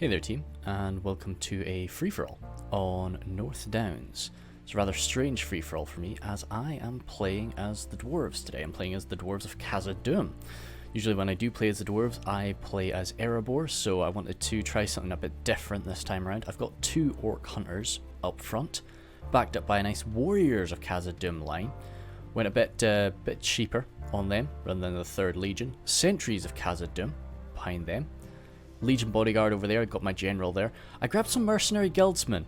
Hey there team, and welcome to a free-for-all on North Downs. It's a rather strange free-for-all for me as I am playing as the dwarves today. I'm playing as the dwarves of Khazad-dûm. Usually when I do play as the dwarves, I play as Erebor, so I wanted to try something a bit different this time around. I've got two orc hunters up front, backed up by a nice warriors of Khazad-dûm line. Went a bit cheaper on them rather than the 3rd Legion. Sentries of Khazad-dûm behind them. Legion bodyguard over there, I got my general there. I grabbed some mercenary guildsmen.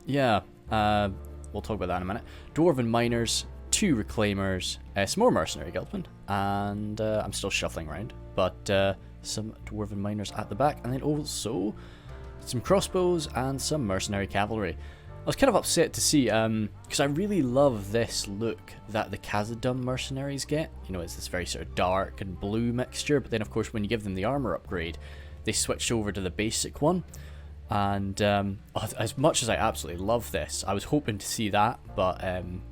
Yeah, we'll talk about that in a minute. Dwarven miners, 2 reclaimers, some more mercenary guildsmen, and I'm still shuffling around, but some dwarven miners at the back, and then also some crossbows and some mercenary cavalry. I was kind of upset to see, because I really love this look that the Khazad-dûm mercenaries get. You know, it's this very sort of dark and blue mixture, but then of course when you give them the armor upgrade, they switched over to the basic one, and as much as I absolutely love this, I was hoping to see that, but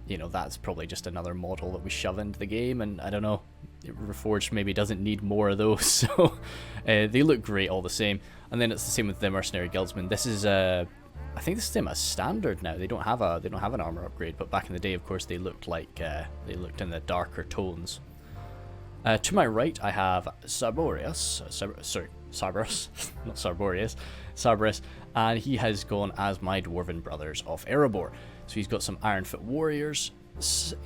you know, that's probably just another model that we shove into the game, and I don't know, Reforged maybe doesn't need more of those, so they look great all the same. And then it's the same with the mercenary guildsmen. This is I think this is them as standard now. They don't have an armor upgrade, but back in the day, of course, they looked like they looked in the darker tones. To my right, I have Cerberus, not Cerberus, Cerberus, and he has gone as my dwarven brothers of Erebor. So he's got some Ironfoot warriors,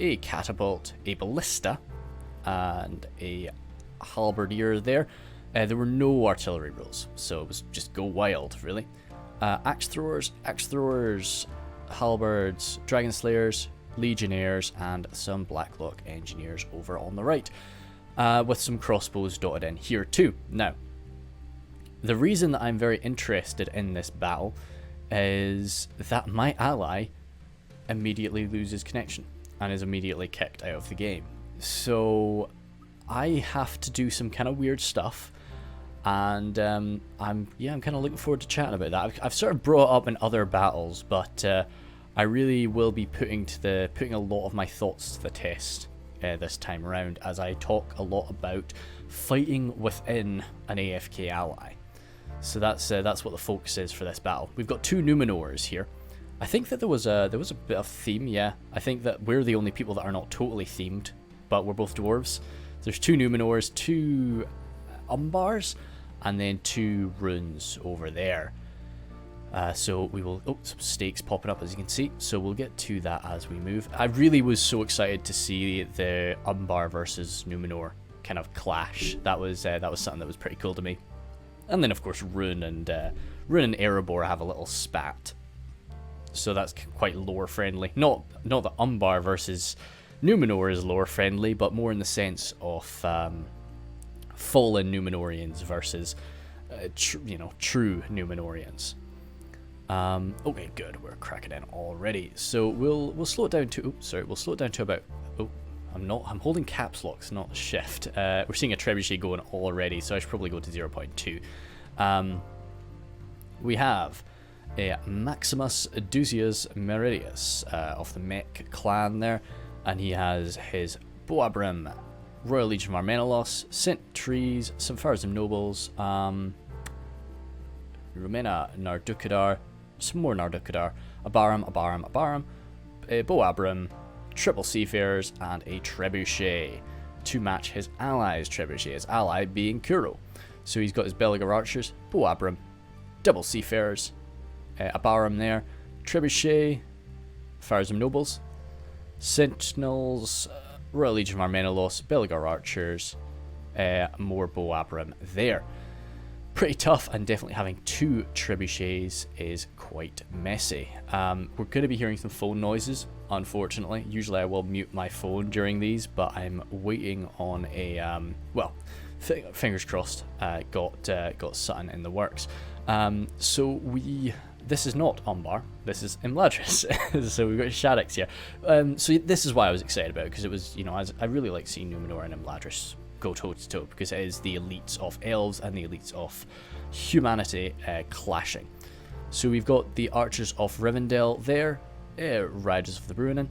a catapult, a ballista, and a halberdier there. There were no artillery rules, so it was just go wild, really. Axe throwers, halberds, dragon slayers, legionnaires, and some Blacklock engineers over on the right. With some crossbows dotted in here too. Now, the reason that I'm very interested in this battle is that my ally immediately loses connection and is immediately kicked out of the game. So I have to do some kind of weird stuff, and I'm kind of looking forward to chatting about that. I've sort of brought up in other battles, but I really will be putting a lot of my thoughts to the test this time around, as I talk a lot about fighting within an AFK ally. So that's what the focus is for this battle. We've got 2 Numenors here. I think that there was a bit of theme. Yeah, I think that we're the only people that are not totally themed, but we're both dwarves. There's 2 Numenors, 2 Umbars, and then 2 Rhuns over there. So we will, some stakes popping up as you can see, so we'll get to that as we move. I really was so excited to see the Umbar versus Numenor kind of clash. That was something that was pretty cool to me. And then of course Rhun and Erebor have a little spat, so that's quite lore friendly. Not that Umbar versus Numenor is lore friendly, but more in the sense of fallen Numenorians versus true Numenorians. Okay, good. We're cracking in already. So we'll slow it down to. We'll slow it down to about. I'm holding caps locks, not shift. We're seeing a trebuchet going already, so I should probably go to 0.2. We have a Maximus Duzius Meridius of the Mech clan there, and he has his Boabrim, Royal Legion of Armenelos, Sentries, some Farazim Nobles, Rumena Nardukadar, some more Nardukadar, Abarim, Boabrim, triple Seafarers, and a Trebuchet to match his ally's Trebuchet, his ally being Kuro. So he's got his Beligar Archers, Boabrim, double Seafarers, Abarim there, Trebuchet, Farazim Nobles, Sentinels, Royal Legion of Armenelos, Beligar Archers, more Boabrim there. Pretty tough, and definitely having 2 trebuchets is quite messy. We're going to be hearing some phone noises, unfortunately. Usually I will mute my phone during these, but I'm waiting on a, fingers crossed, got something in the works. This is not Umbar, this is Imladris. So we've got Shaddix here. So this is why I was excited about it, because it was, I really like seeing Numenor and Imladris go toe to toe, because it is the elites of elves and the elites of humanity clashing. So we've got the Archers of Rivendell there, Riders of the Bruinen,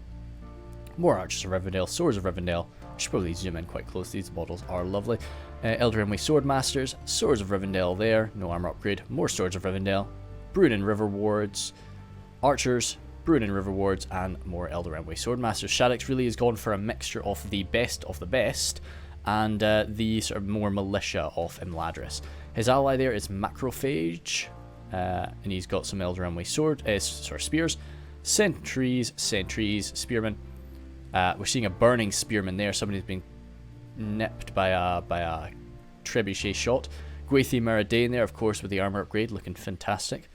more Archers of Rivendell, Swords of Rivendell. I should probably zoom in quite close, these models are lovely. Eldraine Swordmasters, Swords of Rivendell there, no armor upgrade, more Swords of Rivendell, Bruinen River Wards, Archers, Bruinen River Wards, and more Eldraine Swordmasters. Shadix really has gone for a mixture of the best and the sort of more militia of Imladris. His ally there is Macrophage, and he's got some Eldraine spears, sentries, spearmen. We're seeing a burning spearman there. Somebody's been nipped by a trebuchet shot. Gwathi Meridain there, of course, with the armor upgrade, looking fantastic.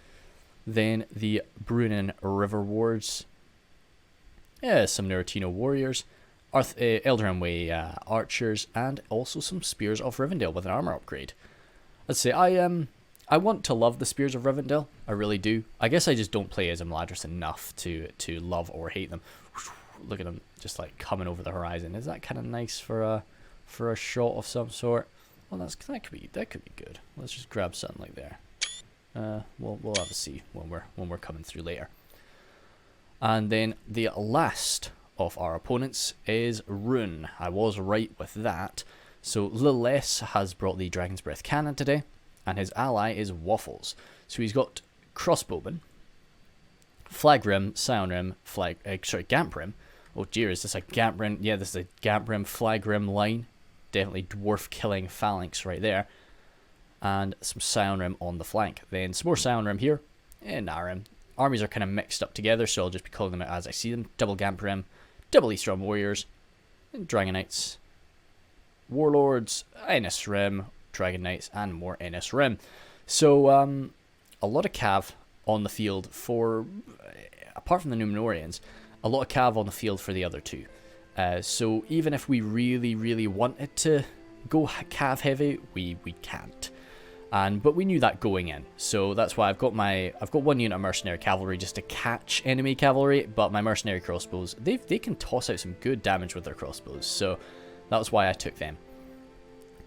Then the Bruinen River Wards. Some Nerotino warriors. Eldraine archers, and also some Spears of Rivendell with an armor upgrade. Let's say I want to love the Spears of Rivendell. I really do. I guess I just don't play as Imladris enough to love or hate them. Look at them just like coming over the horizon. Is that kind of nice for a shot of some sort? Well, that could be good. Let's just grab something like there. We'll have a see when we're coming through later. And then the last of our opponents is Rhun. I was right with that. So Lilith has brought the Dragon's Breath Cannon today, and his ally is Waffles. So he's got Crossbowman, Flagrim, Scionrim, Gamprim. Oh dear, is this a Gamprim? Yeah, this is a Gamprim Flagrim line. Definitely dwarf killing phalanx right there. And some Scionrim on the flank. Then some more Scionrim here, and Narim. Armies are kind of mixed up together, so I'll just be calling them out as I see them. Double Gamprim, double Eastron Warriors, and Dragon Knights, Warlords, Innis Rim, Dragon Knights, and more Innis Rim. So, a lot of cav on the field for, apart from the Numenorians, a lot of cav on the field for the other two. So even if we really wanted to go cav heavy, we can't. But we knew that going in, so that's why I've got one unit of mercenary cavalry just to catch enemy cavalry. But my mercenary crossbows, they can toss out some good damage with their crossbows, so that was why I took them.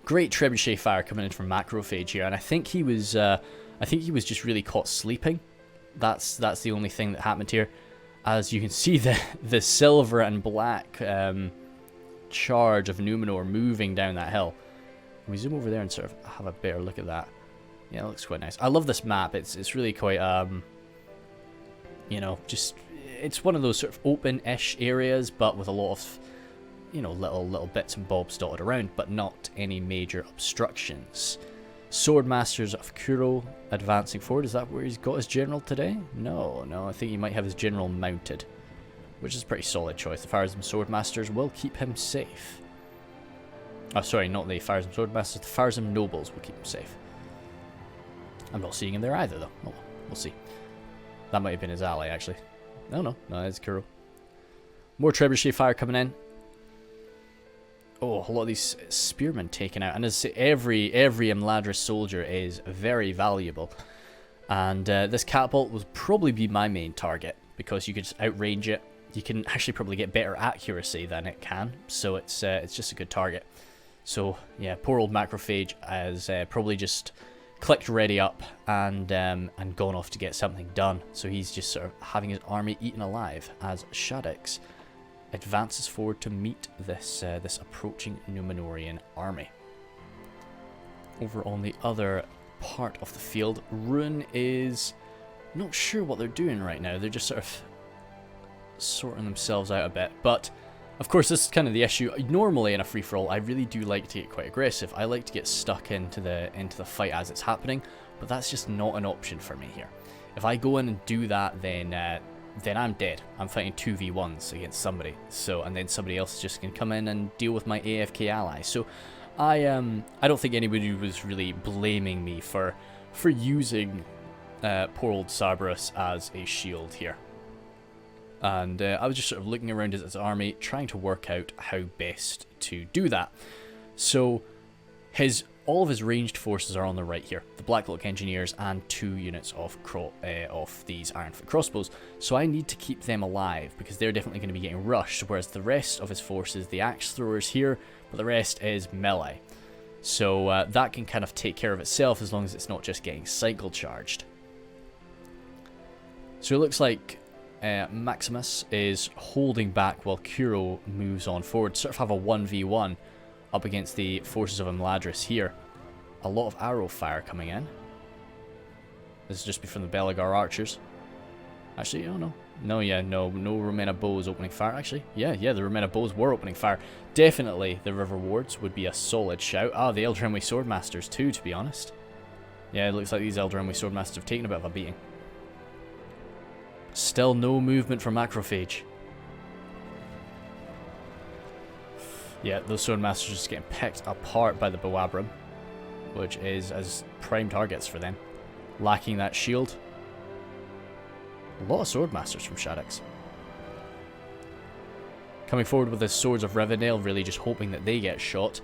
Great trebuchet fire coming in from Macrophage here, and I think he was just really caught sleeping. That's the only thing that happened here. As you can see, the silver and black charge of Numenor moving down that hill. Can we zoom over there and sort of have a better look at that? Yeah, it looks quite nice. I love this map. It's really quite just it's one of those sort of open-ish areas, but with a lot of little bits and bobs dotted around, but not any major obstructions. Swordmasters of Kuro advancing forward. Is that where he's got his general today? No, I think he might have his general mounted, which is a pretty solid choice. The Firesome Swordmasters will keep him safe. Oh, sorry, not the Firesome Swordmasters. The Firesome Nobles will keep him safe. I'm not seeing him there either, though. Oh, we'll see. That might have been his ally, actually. No, it's Kuro. More trebuchet fire coming in. Oh, a lot of these spearmen taken out. And as I say, every Imladris soldier is very valuable. And this catapult will probably be my main target, because you could just outrange it. You can actually probably get better accuracy than it can. So it's just a good target. So yeah, poor old Macrophage has probably just clicked ready up and gone off to get something done. So he's just sort of having his army eaten alive as Shadix advances forward to meet this approaching Numenorian army. Over on the other part of the field, Rhun is not sure what they're doing right now. They're just sort of sorting themselves out a bit, but of course this is kind of the issue. Normally in a free-for-all I really do like to get quite aggressive. I like to get stuck into the fight as it's happening, but that's just not an option for me here. If I go in and do that, then I'm dead. I'm fighting 2v1s against somebody, and then somebody else just can come in and deal with my AFK ally. So I don't think anybody was really blaming me for using poor old Cerberus as a shield here. And I was just sort of looking around at his army, trying to work out how best to do that. So all of his ranged forces are on the right here. The Blacklock Engineers and 2 units of these Ironfoot crossbows. So I need to keep them alive, because they're definitely going to be getting rushed, whereas the rest of his forces, the Axe Throwers here, but the rest is melee. So that can kind of take care of itself as long as it's not just getting cycle charged. So it looks like Maximus is holding back while Kuro moves on forward, sort of have a 1v1 up against the forces of Imladris here. A lot of arrow fire coming in. This is just be from the Belagar archers. Actually, oh no. No, yeah, no Romena bows opening fire, actually. Yeah, the Romena bows were opening fire. Definitely the River Wards would be a solid shout. Ah, the Eldrimwe Swordmasters too, to be honest. Yeah, it looks like these Eldrimwe Swordmasters have taken a bit of a beating. Still no movement from Macrophage. Yeah, those Swordmasters are just getting picked apart by the Boabram, which is as prime targets for them. Lacking that shield. A lot of Swordmasters from Shaddix. Coming forward with the Swords of Rivendell, really just hoping that they get shot.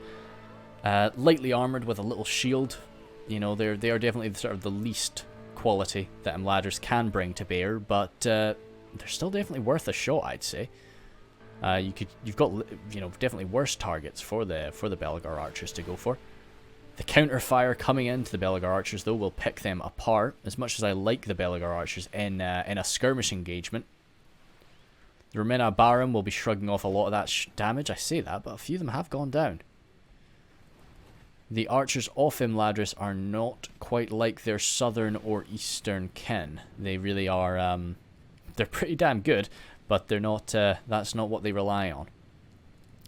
Lightly armoured with a little shield. You know, they are definitely sort of the least quality that Imladris can bring to bear, but they're still definitely worth a shot, I'd say. You've got, you know, definitely worse targets for the Belagar archers to go for. The counter fire coming into the Belagar archers, though, will pick them apart. As much as I like the Belagar archers in a skirmish engagement, the Romena Baron will be shrugging off a lot of that damage. I say that, but a few of them have gone down. The archers off Imladris are not quite like their southern or eastern kin. They really are. They're pretty damn good, but they're not. That's not what they rely on.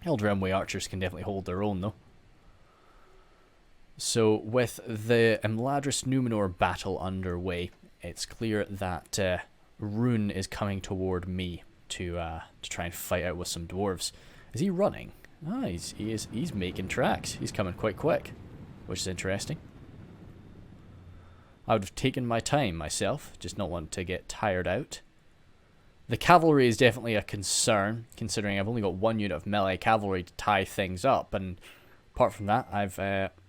Eldrimwe archers can definitely hold their own, though. So, with the Imladris Numenor battle underway, it's clear that Rhun is coming toward me to try and fight out with some dwarves. Is he running? Ah, he's making tracks. He's coming quite quick, which is interesting. I would have taken my time myself, just not want to get tired out. The cavalry is definitely a concern, considering I've only got one unit of melee cavalry to tie things up, and apart from that, I've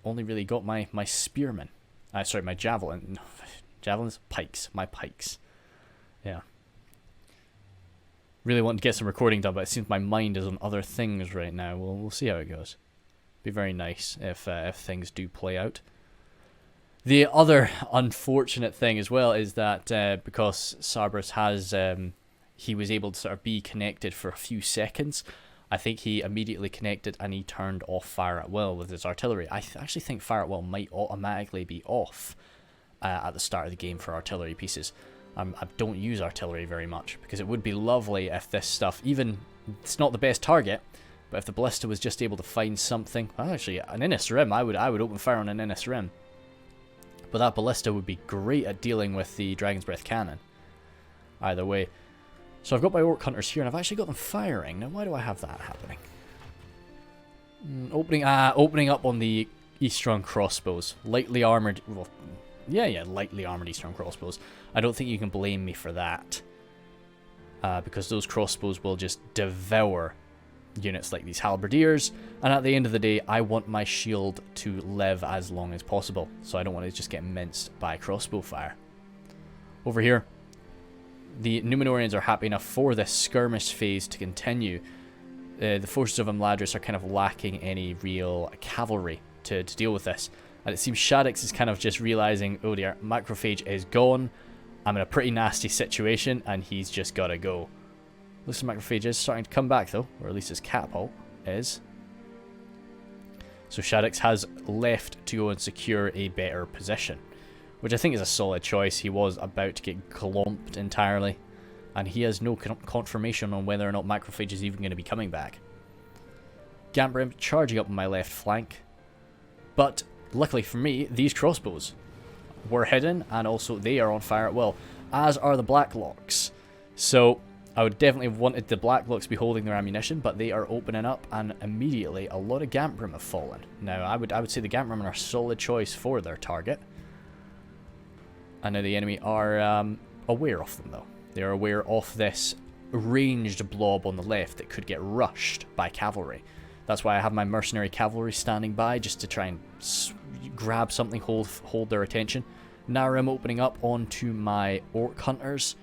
only really got my spearmen. Sorry, my javelin. Javelins? Pikes. My pikes. Yeah. Really want to get some recording done, but it seems my mind is on other things right now. We'll see how it goes. Be very nice if things do play out. The other unfortunate thing as well is that because Cerberus has... he was able to sort of be connected for a few seconds. I think he immediately connected and he turned off fire at will with his artillery. I actually think fire at will might automatically be off at the start of the game for artillery pieces. I don't use artillery very much because it would be lovely if this stuff, even it's not the best target, but if the ballista was just able to find something. Well, actually, an Innis Rim, I would open fire on an Innis Rim. But that ballista would be great at dealing with the Dragon's Breath cannon. Either way. So I've got my Orc Hunters here, and I've actually got them firing. Now, why do I have that happening? Opening up on the Eastron crossbows. Lightly armoured... Well, yeah, lightly armoured Eastron crossbows. I don't think you can blame me for that. Because those crossbows will just devour units like these halberdiers. And at the end of the day, I want my shield to live as long as possible. So I don't want to just get minced by crossbow fire. Over here, the Numenorians are happy enough for this skirmish phase to continue. The forces of Imladris are kind of lacking any real cavalry to deal with this. And it seems Shaddix is kind of just realizing, oh dear, Macrophage is gone. I'm in a pretty nasty situation, and he's just got to go. Looks like Macrophage is starting to come back, though, or at least his catapult is. So Shaddix has left to go and secure a better position, which I think is a solid choice. He was about to get glomped entirely, and he has no confirmation on whether or not Macrophage is even going to be coming back. Gambrim charging up on my left flank, but luckily for me, these crossbows were hidden, and also they are on fire at will, as are the Blacklocks. So I would definitely have wanted the Blacklocks to be holding their ammunition, but they are opening up, and immediately a lot of Gambrim have fallen. Now, I would say the Gambrim are a solid choice for their target. I know the enemy are aware of them, though. They are aware of this ranged blob on the left that could get rushed by cavalry. That's why I have my mercenary cavalry standing by, just to try and grab something, hold their attention. Now I'm opening up onto my Orc Hunters.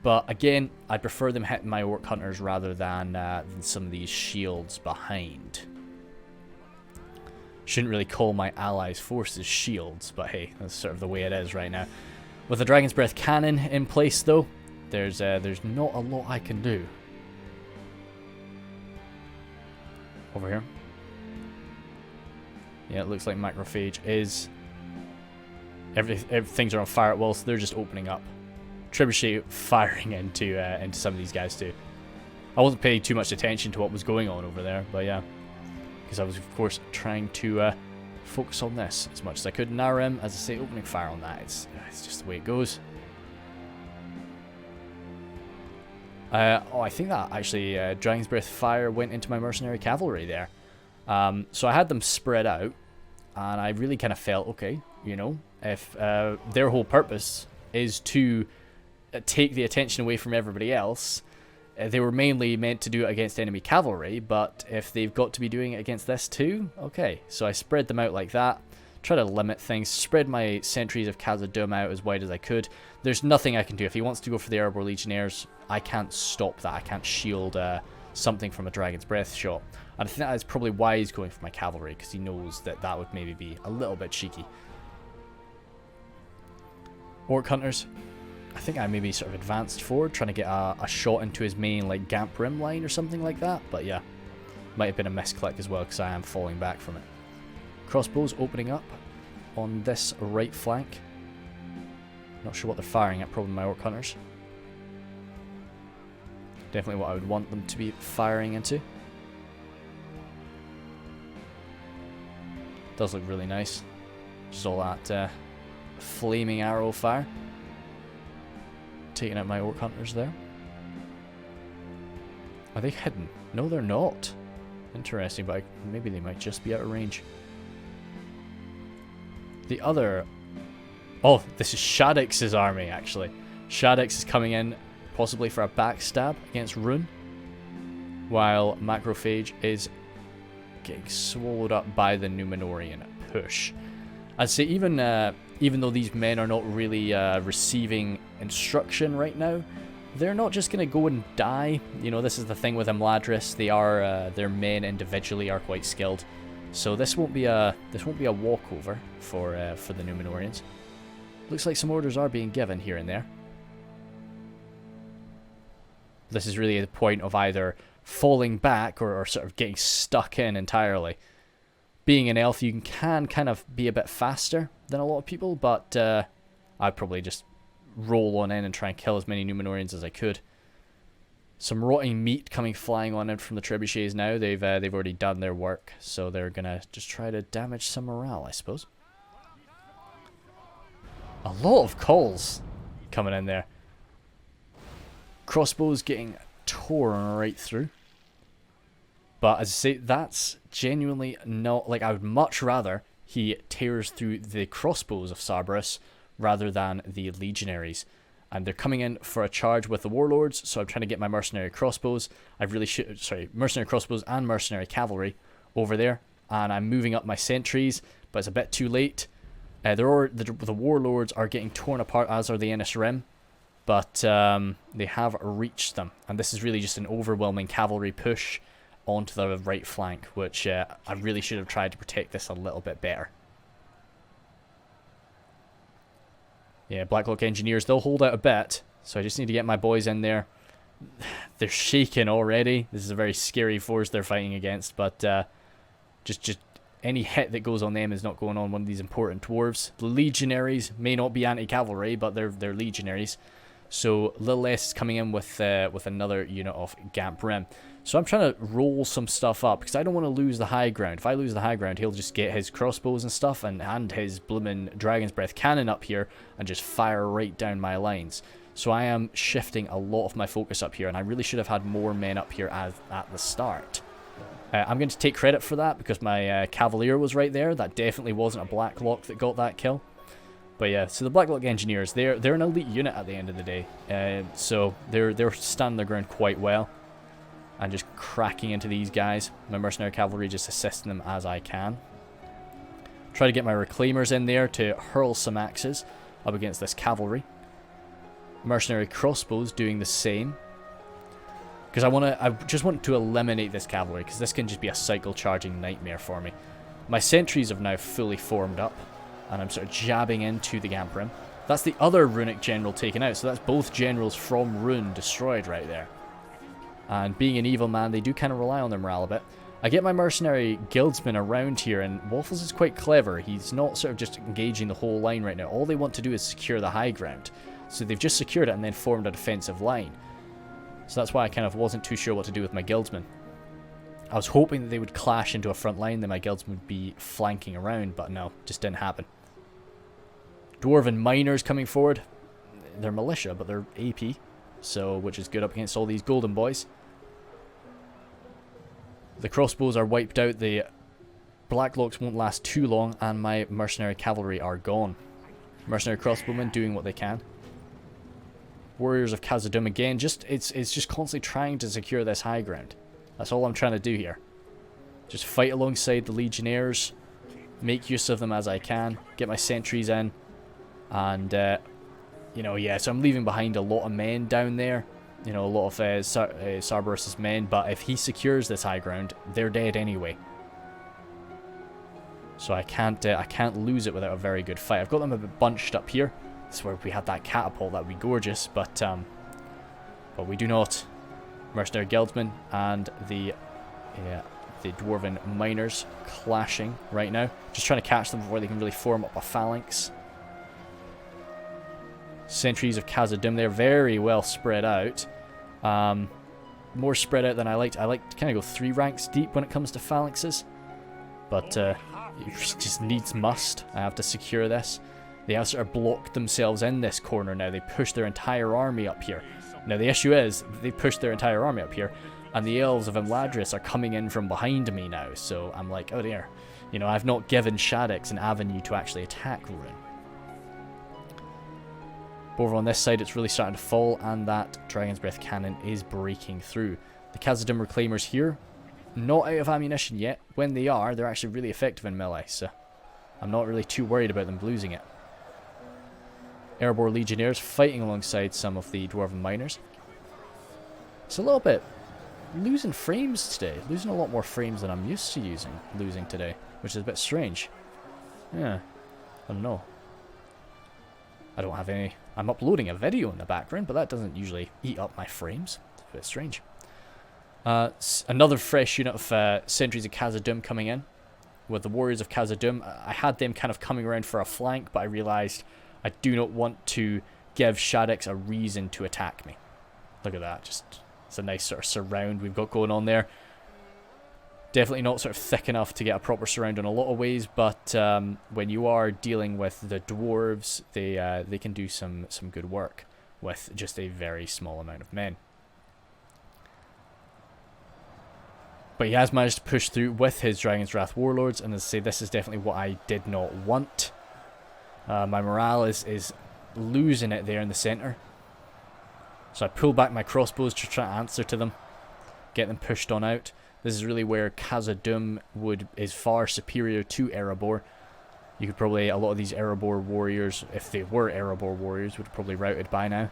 But again, I prefer them hitting my Orc Hunters rather than some of these shields behind. Shouldn't really call my allies' forces shields, but hey, that's sort of the way it is right now. With the Dragon's Breath cannon in place, though, there's not a lot I can do. Over here. Yeah, it looks like Macrophage is... Things are on fire at will, so they're just opening up. Trebuchet firing into some of these guys too. I wasn't paying too much attention to what was going on over there, but yeah. Because I was, of course, trying to focus on this as much as I could. Narim, as I say, opening fire on that. It's just the way it goes. I think that actually Dragon's Breath fire went into my mercenary cavalry there. So I had them spread out, and I really kind of felt, okay, you know, if their whole purpose is to take the attention away from everybody else, they were mainly meant to do it against enemy cavalry, but if they've got to be doing it against this too, okay. So I spread them out like that, try to limit things, spread my sentries of Khazad-dûm out as wide as I could. There's nothing I can do. If he wants to go for the Airborne Legionnaires, I can't stop that. I can't shield something from a Dragon's Breath shot. And I think that is probably why he's going for my cavalry, because he knows that that would maybe be a little bit cheeky. Orc Hunters. I think I maybe sort of advanced forward, trying to get a shot into his main like Gamp Rim line or something like that. But yeah, might have been a misclick as well, because I am falling back from it. Crossbows opening up on this right flank. Not sure what they're firing at, probably my Orc Hunters. Definitely what I would want them to be firing into. Does look really nice. Just all that flaming arrow fire. Taking out my Orc Hunters there. Are they hidden? No, they're not. Interesting, but maybe they might just be out of range. The other... Oh, this is Shaddix's army, actually. Shaddix is coming in possibly for a backstab against Rhun, while Macrophage is getting swallowed up by the Numenorian push. I'd say even though these men are not really receiving instruction right now, they're not just going to go and die. You know, this is the thing with Imladris. They are their men individually are quite skilled, so this won't be a walkover for the Numenorians. Looks like some orders are being given here and there. This is really the point of either falling back or sort of getting stuck in entirely. Being an elf, you can kind of be a bit faster than a lot of people, but I'd probably just roll on in and try and kill as many Numenorians as I could. Some rotting meat coming flying on in from the trebuchets now. They've already done their work, so they're gonna just try to damage some morale, I suppose. A lot of calls coming in there. Crossbows getting torn right through. But as I say, that's genuinely not... Like, I would much rather he tears through the crossbows of Cerberus rather than the legionaries. And they're coming in for a charge with the warlords, so I'm trying to get my mercenary crossbows. I really should... Sorry, mercenary crossbows and mercenary cavalry over there. And I'm moving up my sentries, but it's a bit too late. The warlords are getting torn apart, as are the Innis Rim. But they have reached them. And this is really just an overwhelming cavalry push onto the right flank, which I really should have tried to protect this a little bit better. Yeah, Blacklock Engineers, they'll hold out a bit, so I just need to get my boys in there. They're shaking already. This is a very scary force they're fighting against, but just any hit that goes on them is not going on one of these important dwarves. The legionaries may not be anti-cavalry, but they're legionaries. So Lilith is coming in with another unit of Gamp Rim. So I'm trying to roll some stuff up, because I don't want to lose the high ground. If I lose the high ground, he'll just get his crossbows and stuff, and his bloomin' Dragon's Breath cannon up here, and just fire right down my lines. So I am shifting a lot of my focus up here, and I really should have had more men up here at the start. I'm going to take credit for that, because my Cavalier was right there. That definitely wasn't a Blacklock that got that kill. But yeah, so the Blacklock Engineers, they're an elite unit at the end of the day. So they're standing their ground quite well. And just cracking into these guys. My Mercenary Cavalry just assisting them as I can. Try to get my Reclaimers in there to hurl some axes up against this cavalry. Mercenary Crossbows doing the same. Because I just want to eliminate this cavalry, because this can just be a cycle charging nightmare for me. My sentries have now fully formed up, and I'm sort of jabbing into the Gamp Rim. That's the other runic general taken out, so that's both generals from Rhun destroyed right there. And being an evil man, they do kind of rely on their morale a bit. I get my mercenary guildsmen around here, and Waffles is quite clever. He's not sort of just engaging the whole line right now. All they want to do is secure the high ground. So they've just secured it and then formed a defensive line. So that's why I kind of wasn't too sure what to do with my guildsmen. I was hoping that they would clash into a front line, then my guildsmen would be flanking around, but no, just didn't happen. Dwarven miners coming forward. They're militia, but they're AP, so which is good up against all these golden boys. The crossbows are wiped out, the blacklocks won't last too long, and my mercenary cavalry are gone. Mercenary crossbowmen doing what they can. Warriors of Khazad-dûm again, it's just constantly trying to secure this high ground. That's all I'm trying to do here. Just fight alongside the legionnaires, make use of them as I can, get my sentries in, and you know, yeah, so I'm leaving behind a lot of men down there. You know, a lot of Cerberus' men, but if he secures this high ground, they're dead anyway. So I can't lose it without a very good fight. I've got them a bit bunched up here. This is where we had that catapult, that would be gorgeous, but we do not. Mercenary guildsmen and the dwarven miners clashing right now. Just trying to catch them before they can really form up a phalanx. Sentries of Khazad-dûm, they're very well spread out. More spread out than I liked. I like to kind of go 3 ranks deep when it comes to phalanxes. But it just needs must. I have to secure this. They have sort of blocked themselves in this corner now. They pushed their entire army up here. Now the issue is, they pushed their entire army up here, and the elves of Imladris are coming in from behind me now. So I'm like, oh dear. You know, I've not given Shaddix an avenue to actually attack Rhun. Over on this side, it's really starting to fall, and that Dragon's Breath cannon is breaking through. The Khazad-dûm reclaimers here, not out of ammunition yet. When they are, they're actually really effective in melee, so I'm not really too worried about them losing it. Erebor legionnaires fighting alongside some of the dwarven miners. It's a little bit losing frames today, losing a lot more frames than I'm used to losing today, which is a bit strange. Yeah, I don't know. I don't have any. I'm uploading a video in the background, but that doesn't usually eat up my frames. It's a bit strange. Another fresh unit of Sentries of Khazad-dûm coming in with the Warriors of Khazad-dûm. I had them kind of coming around for a flank, but I realized I do not want to give Shaddix a reason to attack me. Look at that. Just, it's a nice sort of surround we've got going on there. Definitely not sort of thick enough to get a proper surround in a lot of ways, but when you are dealing with the dwarves, they can do some good work with just a very small amount of men. But he has managed to push through with his Dragon's Wrath Warlords, and as I say, this is definitely what I did not want. My morale is losing it there in the centre. So I pull back my crossbows to try to answer to them, get them pushed on out. This is really where Khazad-dûm is far superior to Erebor. You could probably, a lot of these Erebor warriors, if they were Erebor warriors, would have probably routed by now.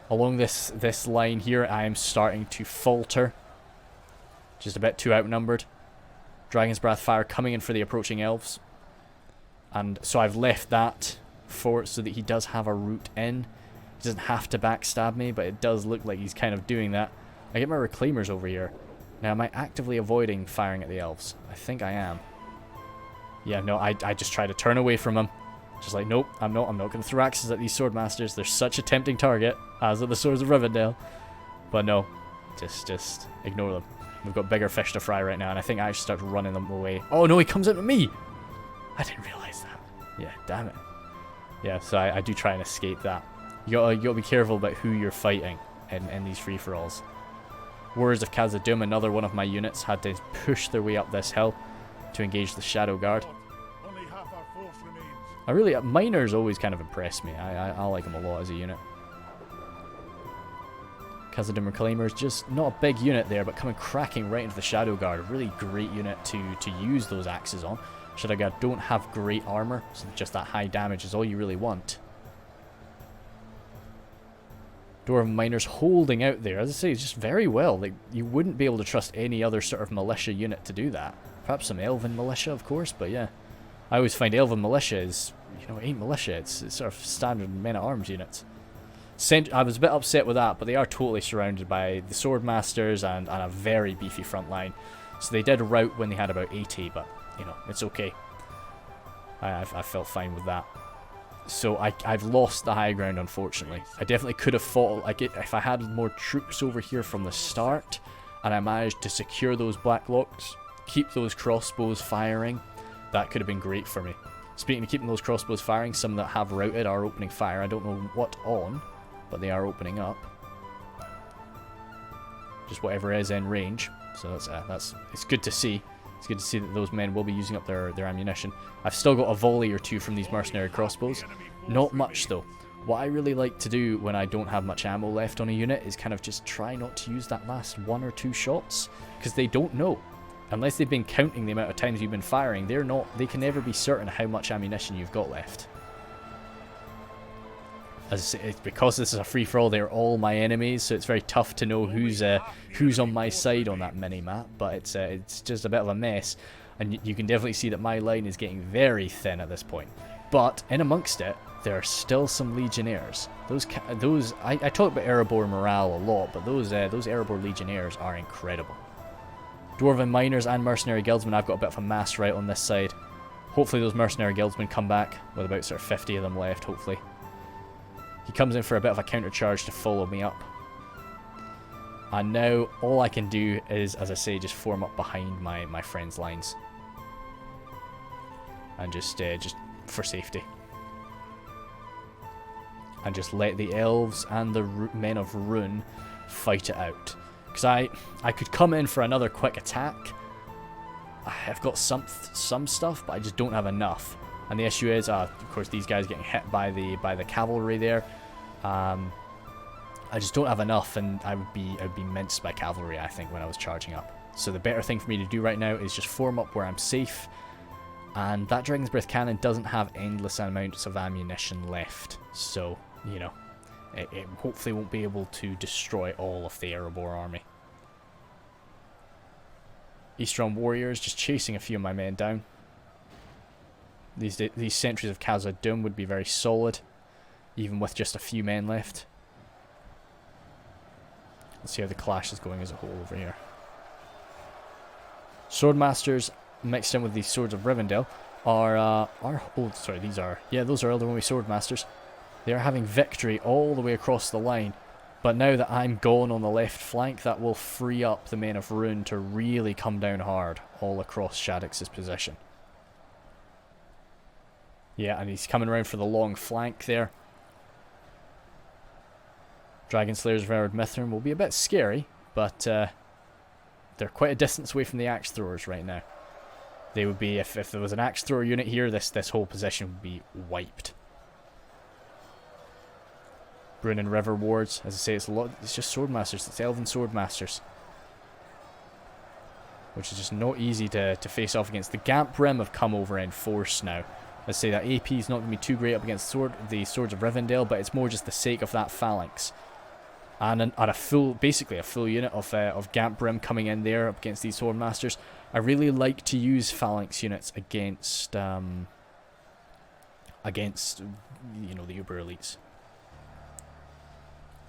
Along this line here, I am starting to falter. Just a bit too outnumbered. Dragon's Breath fire coming in for the approaching elves. And so I've left that fort so that he does have a route in. He doesn't have to backstab me, but it does look like he's kind of doing that. I get my reclaimers over here. Now, am I actively avoiding firing at the elves? I think I am. Yeah, no, I just try to turn away from him. Just like, nope, I'm not going to throw axes at these swordmasters. They're such a tempting target, as are the swords of Rivendell. But no, just ignore them. We've got bigger fish to fry right now, and I think I should start running them away. Oh no, he comes at me! I didn't realize that. Yeah, damn it. Yeah, so I do try and escape that. You gotta be careful about who you're fighting in these free-for-alls. Warriors of Khazad-dûm, another one of my units, had to push their way up this hill to engage the Shadow Guard. Only half our force remains. I really, miners always kind of impress me. I like them a lot as a unit. Khazad-dûm Reclaimers, just not a big unit there, but coming cracking right into the Shadow Guard. A really great unit to use those axes on. Shadow Guard don't have great armor, so just that high damage is all you really want. Dwarven miners holding out there. As I say, it's just very well. Like, you wouldn't be able to trust any other sort of militia unit to do that. Perhaps some elven militia, of course, but yeah. I always find elven militia is, you know, it ain't militia. It's sort of standard men-at-arms units. I was a bit upset with that, but they are totally surrounded by the Swordmasters and a very beefy front line. So they did rout when they had about 80, but, you know, it's okay. I felt fine with that. So I've lost the high ground, unfortunately. I definitely could have fought, like, if I had more troops over here from the start, and I managed to secure those blacklocks, keep those crossbows firing, that could have been great for me. Speaking of keeping those crossbows firing, some that have routed are opening fire. I don't know what on, but they are opening up. Just whatever is in range. So it's good to see. It's good to see that those men will be using up their ammunition. I've still got a volley or two from these mercenary crossbows. Not much though. What I really like to do when I don't have much ammo left on a unit is kind of just try not to use that last 1 or 2 shots, because they don't know. Unless they've been counting the amount of times you've been firing, they can never be certain how much ammunition you've got left. As I say, because this is a free-for-all, they're all my enemies, so it's very tough to know who's on my side on that mini-map, but it's just a bit of a mess, and you can definitely see that my line is getting very thin at this point. But in amongst it, there are still some Legionnaires. I talk about Erebor morale a lot, but those Erebor Legionnaires are incredible. Dwarven Miners and Mercenary Guildsmen, I've got a bit of a mass right on this side. Hopefully those Mercenary Guildsmen come back, with about sort of 50 of them left, hopefully. He comes in for a bit of a counter-charge to follow me up. And now all I can do is, as I say, just form up behind my friend's lines. And just for safety. And just let the elves and the men of Rhun fight it out. Because I could come in for another quick attack. I've got some stuff, but I just don't have enough. And the issue is, of course, these guys getting hit by the cavalry there. I just don't have enough, and I would be minced by cavalry, I think, when I was charging up. So the better thing for me to do right now is just form up where I'm safe. And that Dragon's Breath cannon doesn't have endless amounts of ammunition left. So, you know, it hopefully won't be able to destroy all of the Erebor army. Eastron warriors just chasing a few of my men down. These sentries of Khazad-dûm would be very solid, even with just a few men left. Let's see how the clash is going as a whole over here. Swordmasters mixed in with these Swords of Rivendell those are Elderwomey Swordmasters. They are having victory all the way across the line, but now that I'm gone on the left flank, that will free up the men of Rhun to really come down hard all across Shaddix's position. Yeah, and he's coming around for the long flank there. Dragon Slayers of Erod Mithrin will be a bit scary, but they're quite a distance away from the axe throwers right now. They would be, if there was an axe thrower unit here, this whole position would be wiped. Bryn and River Wards, as I say, it's just Swordmasters, it's Elven Swordmasters. Which is just not easy to face off against. The Gamp Rim have come over in force now. Let's say that AP is not going to be too great up against the Swords of Rivendell, but it's more just the sake of that phalanx. And basically a full unit of Gamp Rim coming in there up against these Swordmasters. I really like to use phalanx units against the Uber elites.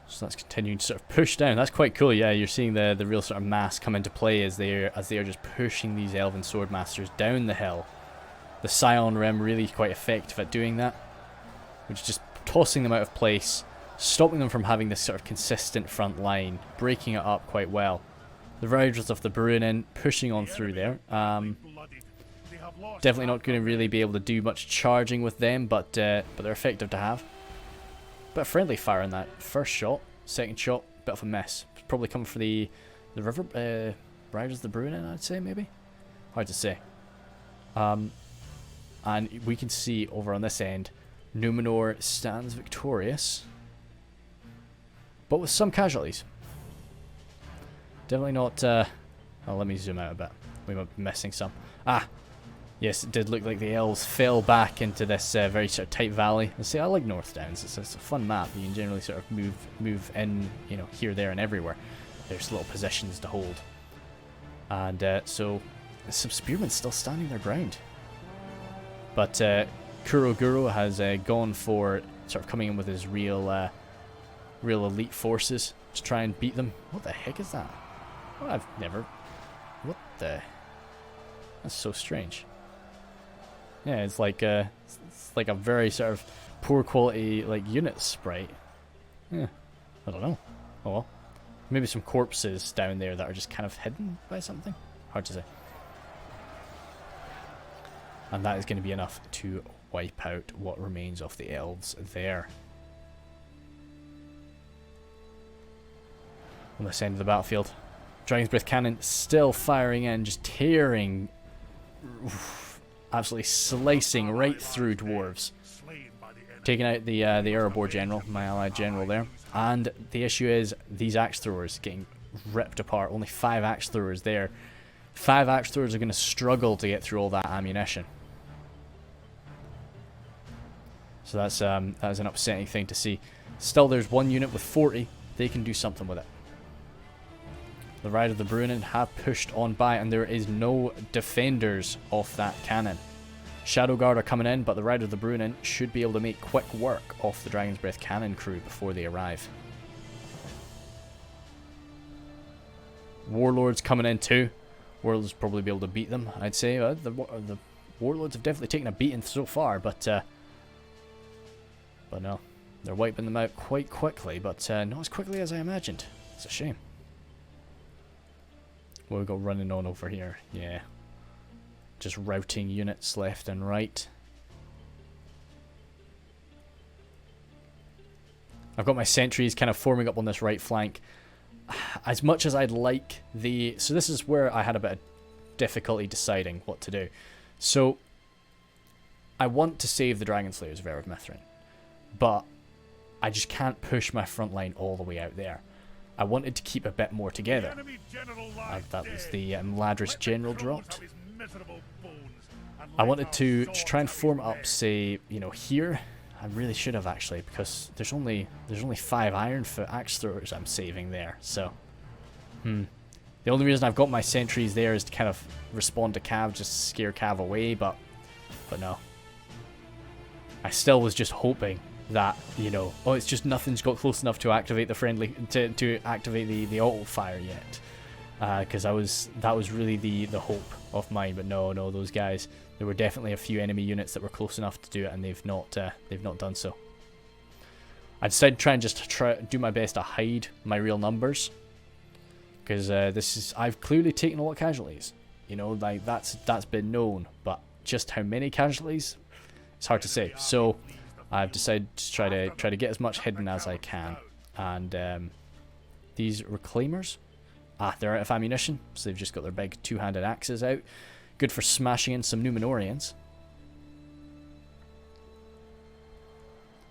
So that's continuing to sort of push down. That's quite cool. Yeah, you're seeing the real sort of mass come into play as they are just pushing these Elven Swordmasters down the hill. The Scion Rim really quite effective at doing that, which is just tossing them out of place, stopping them from having this sort of consistent front line, breaking it up quite well. The Riders of the Bruinen pushing on through there. Definitely not going to really be able to do much charging with them, but they're effective to have. Bit of friendly fire in that first shot. Second shot, bit of a miss. Probably coming for the Riders of the Bruinen, I'd say, maybe? Hard to say. And we can see over on this end, Numenor stands victorious, but with some casualties. Definitely not... let me zoom out a bit. We might be missing some. Yes, it did look like the elves fell back into this very sort of tight valley. I say I like North Downs. It's a fun map. You can generally sort of move in, you know, here, there, and everywhere. There's little positions to hold, and so some spearmen still standing their ground. But Kuroguro has gone for sort of coming in with his real real elite forces to try and beat them. What the heck is that? Oh, I've never... What the... That's so strange. Yeah, it's like a very sort of poor quality like unit sprite. Yeah, I don't know. Oh well. Maybe some corpses down there that are just kind of hidden by something. Hard to say. And that is going to be enough to wipe out what remains of the elves there. On this end of the battlefield, Dragon's Breath Cannon still firing in, just tearing, absolutely slicing right through dwarves. Taking out the Erebor general, my allied general there. And the issue is these axe throwers getting ripped apart. Only 5 axe throwers there. 5 axe throwers are going to struggle to get through all that ammunition. So that's an upsetting thing to see. Still, there's one unit with 40. They can do something with it. The Ride of the Bruinen have pushed on by, and there is no defenders off that cannon. Shadow Guard are coming in, but the Ride of the Bruinen should be able to make quick work off the Dragon's Breath cannon crew before they arrive. Warlords coming in too. Warlords probably be able to beat them, I'd say. The Warlords have definitely taken a beating so far, but no. They're wiping them out quite quickly, but not as quickly as I imagined. It's a shame. What we got running on over here? Yeah. Just routing units left and right. I've got my sentries kind of forming up on this right flank. As much as I'd like the... So this is where I had a bit of difficulty deciding what to do. So, I want to save the Dragon Slayers of Erev Mithrin, but I just can't push my front line all the way out there. I wanted to keep a bit more together. That was the Imladris general dropped. I wanted to try and form up, say, you know, here. I really should have actually, because there's only 5 Ironfoot axe throwers I'm saving there. So, the only reason I've got my sentries there is to kind of respond to Cav, just scare Cav away. But no. I still was just hoping that, you know, oh, it's just nothing's got close enough to activate the friendly to activate the auto fire yet, because that was really the hope of mine. But no, those guys, there were definitely a few enemy units that were close enough to do it, and they've not done so. I decided to try and just do my best to hide my real numbers, because I've clearly taken a lot of casualties, you know, like that's been known, but just how many casualties, it's hard to say. So I've decided to try to get as much hidden as I can. And these reclaimers, they're out of ammunition, so they've just got their big two-handed axes out. Good for smashing in some Numenorians.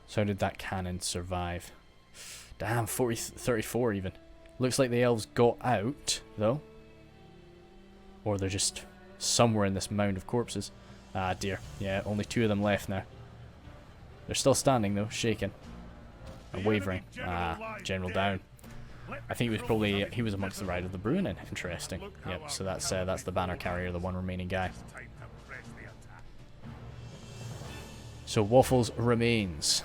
So how did that cannon survive? Damn, 34 even. Looks like the elves got out, though. Or they're just somewhere in this mound of corpses. Ah, dear. Yeah, only 2 of them left now. They're still standing though, shaking and wavering. General down. I think he was amongst the Ride of the Bruinen. Interesting. Yep. So that's the banner carrier, the one remaining guy. So Waffles remains.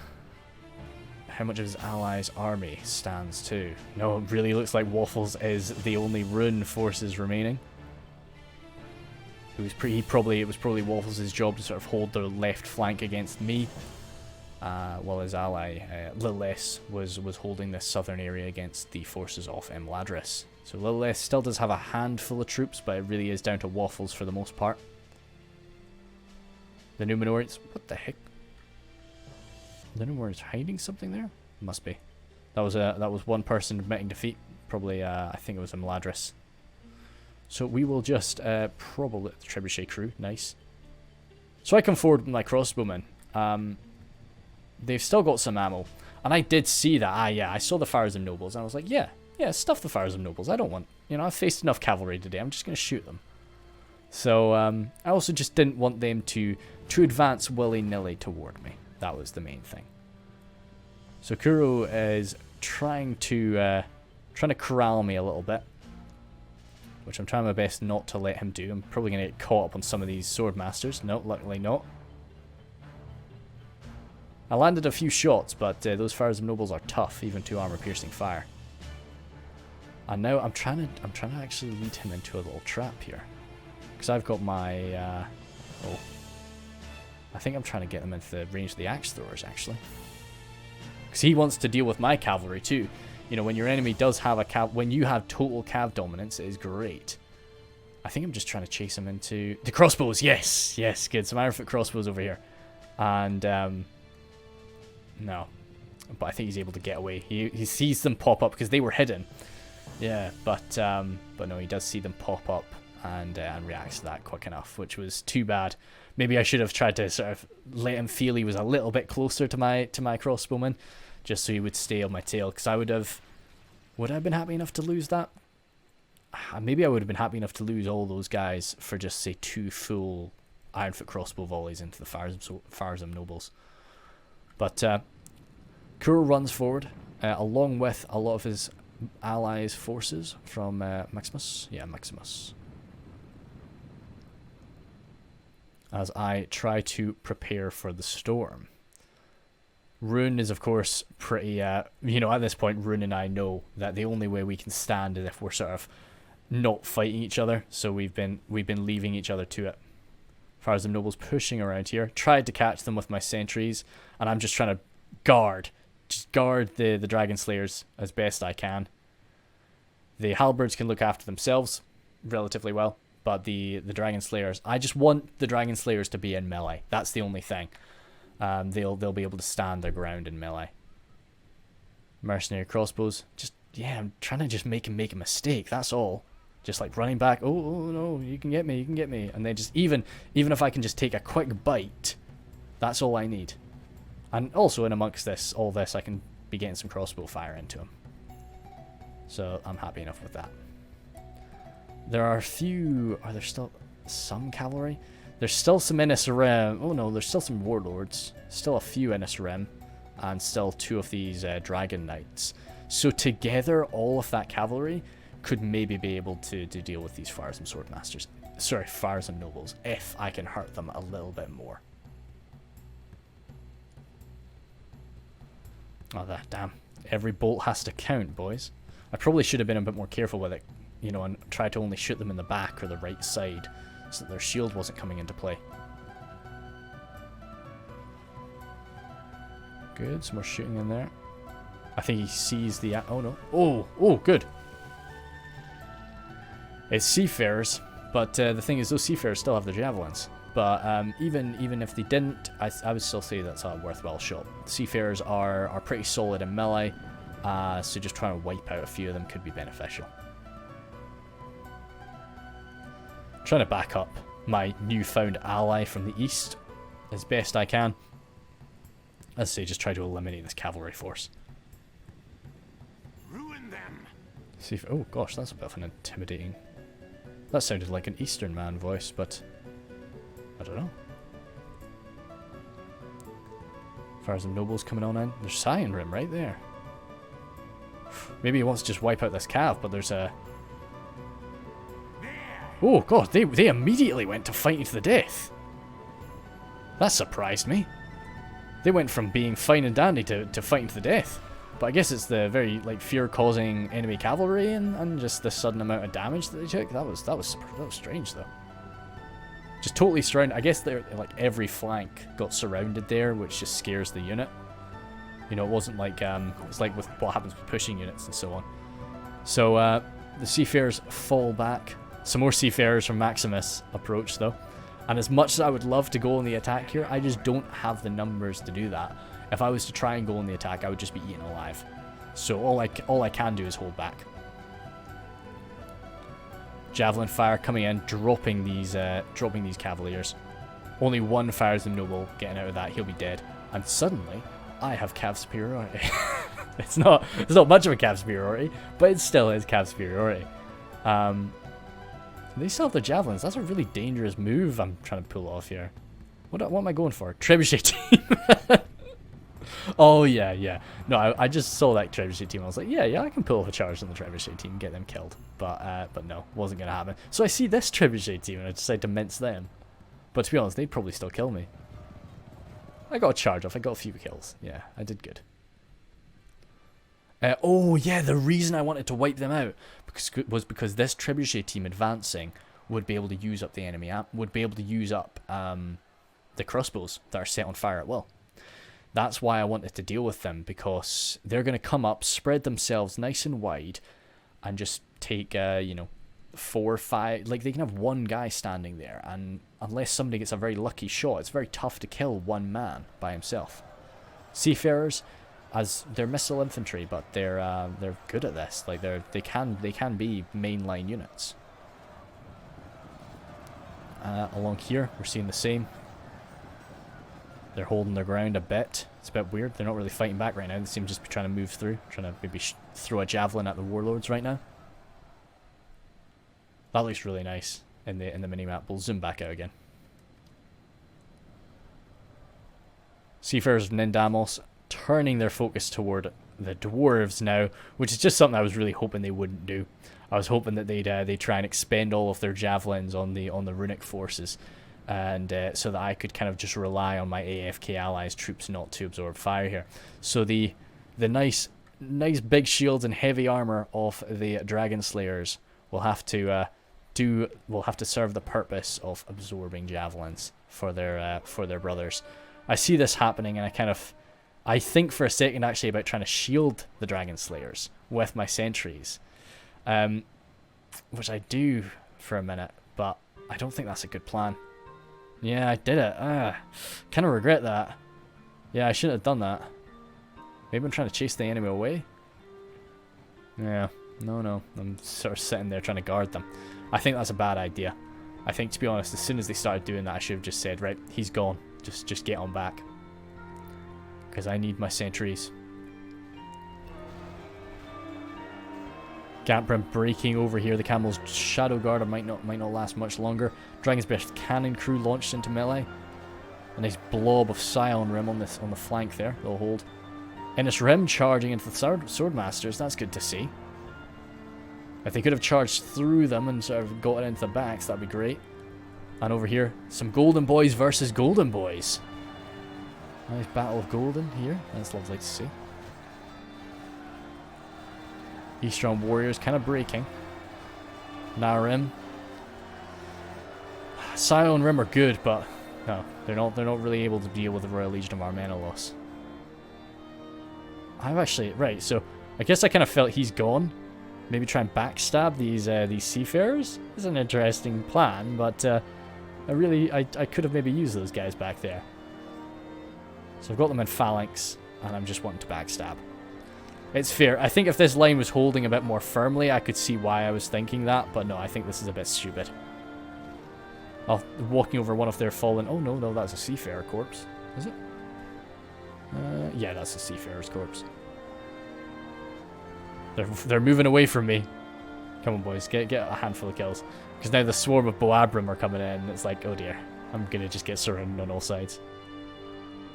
How much of his allies' army stands to? No, it really looks like Waffles is the only Rhun forces remaining. It was probably Waffles' job to sort of hold the left flank against me. While his ally, Lilith, was holding this southern area against the forces of Imladris. So Lilith still does have a handful of troops, but it really is down to Waffles for the most part. The Numenorians... What the heck? The Numenorians hiding something there? Must be. That was one person admitting defeat. Probably, I think it was Imladris. So we will just, probably... The Trebuchet crew, nice. So I come forward with my crossbowmen. They've still got some ammo, and I did see that. Yeah, I saw the Fires of Nobles, and I was like, yeah, stuff the Fires of Nobles. I don't want, I've faced enough cavalry today. I'm just gonna shoot them. So I also just didn't want them to advance willy-nilly toward me. That was the main thing. So Kuro is trying to corral me a little bit, which I'm trying my best not to let him do. I'm probably gonna get caught up on some of these sword masters. No, luckily not. I landed a few shots, but those Fires of Nobles are tough, even to armor-piercing fire. And now I'm trying to actually lead him into a little trap here, because I've got my. Oh, I think I'm trying to get them into the range of the axe throwers actually, because he wants to deal with my cavalry too. You know, when your enemy does have when you have total cav dominance, it is great. I think I'm just trying to chase him into the crossbows. Yes, yes, good. Some Ironfoot crossbows over here, and no, but I think he's able to get away. He sees them pop up because they were hidden. Yeah, but no, he does see them pop up and reacts to that quick enough, which was too bad. Maybe I should have tried to sort of let him feel he was a little bit closer to my crossbowman, just so he would stay on my tail. Because would I have been happy enough to lose that? Maybe I would have been happy enough to lose all those guys for just say 2 full Ironfoot crossbow volleys into the Farzam nobles. But Kur runs forward along with a lot of his allies' forces from Maximus. Yeah, Maximus. As I try to prepare for the storm. Rhun is, of course, pretty, you know, at this point, Rhun and I know that the only way we can stand is if we're sort of not fighting each other. So we've been leaving each other to it. Farzam nobles pushing around here. Tried to catch them with my sentries, and I'm just trying to guard the Dragon Slayers as best I can. The halberds can look after themselves relatively well, but the Dragon Slayers, I just want the Dragon Slayers to be in melee. That's the only thing. They'll be able to stand their ground in melee. Mercenary crossbows, I'm trying to just make him make a mistake. That's all. Just like running back. Oh no, you can get me, and they just even if I can just take a quick bite, that's all I need. And also in amongst all this, I can be getting some crossbow fire into him. So I'm happy enough with that. There are a few. Are there still some cavalry? There's still some NSRM. Oh no, there's still some warlords. Still a few NSRM, and still 2 of these dragon knights. So together, all of that cavalry could maybe be able to deal with these Farzam swordmasters. Sorry, Farzam nobles, if I can hurt them a little bit more. Oh, damn. Every bolt has to count, boys. I probably should have been a bit more careful with it, you know, and try to only shoot them in the back or the right side, so that their shield wasn't coming into play. Good, some more shooting in there. I think he sees the... Oh, no. Oh, good. It's seafarers, but the thing is, those seafarers still have their javelins. But even if they didn't, I would still say that's a worthwhile shot. The seafarers are pretty solid in melee, so just trying to wipe out a few of them could be beneficial. Trying to back up my newfound ally from the east as best I can. As I say, just try to eliminate this cavalry force. Ruin them. See if, oh gosh, that's a bit of an intimidating... That sounded like an Eastern man voice, but... I don't know. Farzam nobles coming on in. There's Cyan Rim right there. Maybe he wants to just wipe out this cav, but there's a... Oh god, they immediately went to fighting to the death. That surprised me. They went from being fine and dandy to fighting to the death. But I guess it's the very like fear-causing enemy cavalry and just the sudden amount of damage that they took. That was strange though. Just totally surrounded. I guess they're like every flank got surrounded there, which just scares the unit. You know, it wasn't like it's like with what happens with pushing units and so on. So the seafarers fall back. Some more seafarers from Maximus approach though. And as much as I would love to go on the attack here, I just don't have the numbers to do that. If I was to try and go on the attack, I would just be eaten alive. So all I can do is hold back. Javelin fire coming in, dropping these cavaliers. Only one Farzam noble getting out of that, he'll be dead. And suddenly, I have cav superiority. It's not much of a cav superiority, but it still is cav superiority. They still have the javelins. That's a really dangerous move I'm trying to pull off here. What am I going for? Trebuchet team. Oh yeah. No, I just saw that trebuchet team. I was like, yeah, I can pull off a charge on the trebuchet team and get them killed. But no, wasn't gonna happen. So I see this trebuchet team and I decide to mince them. But to be honest, they'd probably still kill me. I got a charge off. I got a few kills. Yeah, I did good. Oh yeah, the reason I wanted to wipe them out was because this trebuchet team advancing would be able to use up the enemy would be able to use up the crossbows that are set on fire at will. That's why I wanted to deal with them, because they're going to come up, spread themselves nice and wide, and just take you know, 4 or 5. Like, they can have one guy standing there, and unless somebody gets a very lucky shot, it's very tough to kill one man by himself. Seafarers, as they're missile infantry, but they're good at this. Like, they can be mainline units. Along here, we're seeing the same. They're holding their ground a bit. It's a bit weird. They're not really fighting back right now. They seem to just be trying to move through, trying to maybe throw a javelin at the warlords right now. That looks really nice in the minimap. We'll zoom back out again. Seafarers of Nindamos turning their focus toward the dwarves now, which is just something I was really hoping they wouldn't do. I was hoping that they'd try and expend all of their javelins on the runic forces, and so that I could kind of just rely on my AFK allies troops not to absorb fire here. So the nice big shields and heavy armor of the dragon slayers will have to serve the purpose of absorbing javelins for their brothers. I see this happening, and I think for a second actually about trying to shield the dragon slayers with my sentries, which I do for a minute, but I don't think that's a good plan. Yeah, I did it. Kind of regret that. Yeah, I shouldn't have done that. Maybe I'm trying to chase the enemy away? Yeah, no. I'm sort of sitting there trying to guard them. I think that's a bad idea. I think, to be honest, as soon as they started doing that, I should have just said, right, he's gone. Just get on back. Because I need my sentries. Gatbrim breaking over here. The Camel's Shadow Guard might not last much longer. Dragon's Breath Cannon Crew launched into melee. A nice blob of Scion Rim on the flank there. They'll hold. Innis Rim charging into the Swordmasters. That's good to see. If they could have charged through them and sort of got it into the backs, that'd be great. And over here, some Golden Boys versus Golden Boys. Nice battle of Golden here. That's lovely to see. Eastron Warriors kind of breaking. Narim. Scion Rim are good, but no, they're not really able to deal with the Royal Legion of Armenelos. I've actually right, so I guess I kind of felt he's gone. Maybe try and backstab these seafarers. It's an interesting plan, but I could have maybe used those guys back there. So I've got them in phalanx, and I'm just wanting to backstab. It's fair. I think if this line was holding a bit more firmly, I could see why I was thinking that, but no, I think this is a bit stupid. Oh, walking over one of their fallen... Oh, no, that's a seafarer corpse. Is it? Yeah, that's a seafarer's corpse. They're moving away from me. Come on, boys, get a handful of kills. Because now the swarm of Boabrim are coming in, and it's like, oh dear, I'm going to just get surrounded on all sides.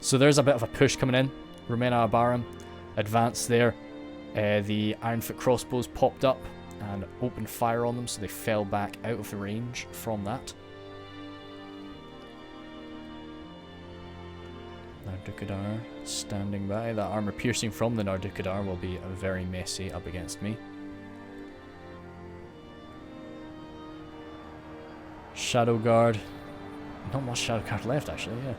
So there's a bit of a push coming in. Romena Abarim advanced there. The Ironfoot crossbows popped up and opened fire on them, so they fell back out of the range from that. Nardukadar standing by. That armor piercing from the Nardukadar will be very messy up against me. Shadow Guard. Not much Shadow Guard left, actually, yeah.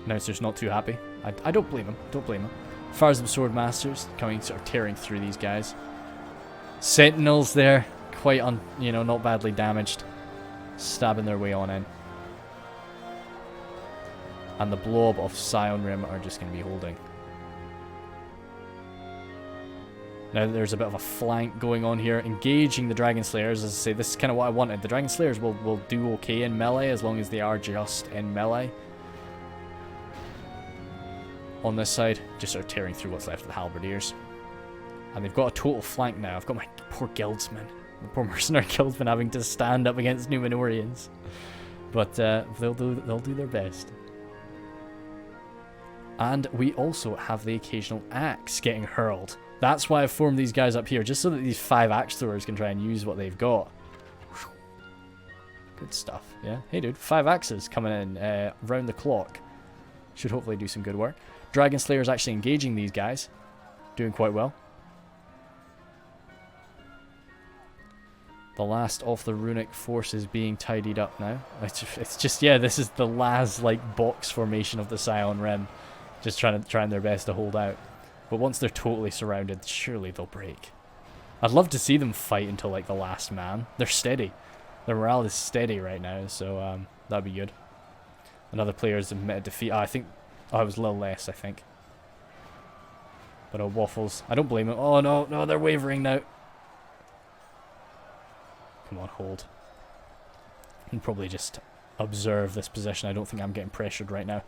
Announcer's not too happy. I don't blame him. Don't blame him. Fires of Swordmasters coming, sort of tearing through these guys. Sentinels there, quite not badly damaged, stabbing their way on in. And the blob of Scion Rim are just going to be holding. Now there's a bit of a flank going on here, engaging the Dragon Slayers. As I say, this is kind of what I wanted. The Dragon Slayers will do okay in melee as long as they are just in melee. On this side, just sort of tearing through what's left of the Halberdiers. And they've got a total flank now. I've got my poor guildsmen, the poor mercenary guildsmen having to stand up against Numenorians. But they'll do their best. And we also have the occasional axe getting hurled. That's why I've formed these guys up here, just so that these 5 axe throwers can try and use what they've got. Good stuff, yeah. Hey dude, 5 axes coming in round the clock. Should hopefully do some good work. Dragon Slayer's actually engaging these guys. Doing quite well. The last of the runic forces being tidied up now. It's just, yeah, this is the last, like, box formation of the Scion Rim. Just trying their best to hold out. But once they're totally surrounded, surely they'll break. I'd love to see them fight until, like, the last man. They're steady. Their morale is steady right now, so that'd be good. Another player's admitted defeat. I think... Oh, it was a little less, I think. But Waffles. I don't blame him. Oh, no, no, they're wavering now. Come on, hold. I can probably just observe this position. I don't think I'm getting pressured right now.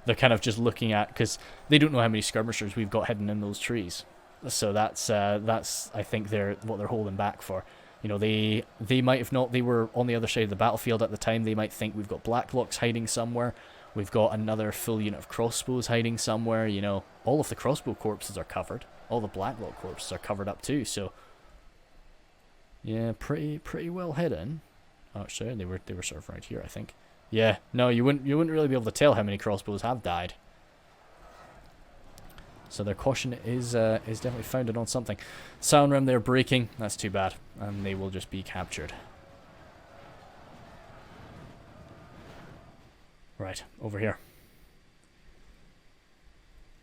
They're kind of just looking at... Because they don't know how many skirmishers we've got hidden in those trees. So that's I think what they're holding back for. You know, they might have not... They were on the other side of the battlefield at the time. They might think we've got Blacklocks hiding somewhere. We've got another full unit of crossbows hiding somewhere. You know, all of the crossbow corpses are covered. All the Blacklock corpses are covered up too. So, yeah, pretty well hidden. Oh, sorry, they were sort of right here, I think. Yeah, no, you wouldn't really be able to tell how many crossbows have died. So their caution is definitely founded on something. Sound Rim, they're breaking. That's too bad, and they will just be captured. Right, over here.